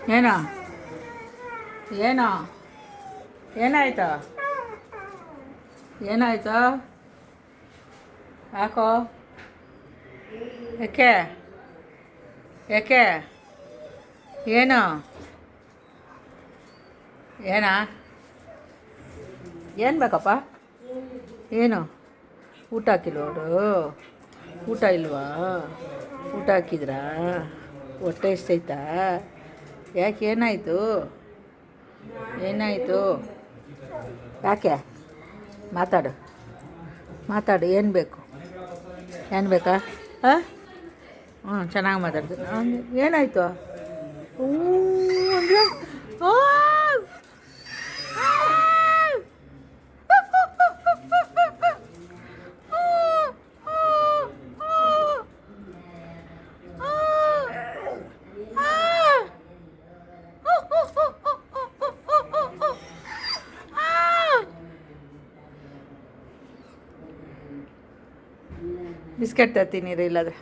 ಏನೋ ಏನೋ ಏನಾಯ್ತು ಏನಾಯ್ತು ಯಾಕೋ ಯಾಕೆ ಯಾಕೆ ಏನು ಏನಾ ಏನು ಬೇಕಪ್ಪ ಏನು ಊಟ ಹಾಕಿಲ್ವ ಅವರು ಊಟ ಇಲ್ವಾ ಊಟ ಹಾಕಿದ್ರಾ ಹೊಟ್ಟೆ ಎಷ್ಟೈತಾ ಯಾಕೆ ಏನಾಯಿತು ಏನಾಯಿತು ಯಾಕೆ ಮಾತಾಡು ಮಾತಾಡು ಏನು ಬೇಕು ಏನು ಬೇಕಾ ಹಾಂ ಚೆನ್ನಾಗಿ ಮಾತಾಡ್ತೀನಿ ಏನಾಯಿತು ಹ್ಞೂ ಅಂದರೆ ಬಿಸ್ಕೆಟ್ ತರ್ತೀನಿ ಇಲ್ಲಾದ್ರೆ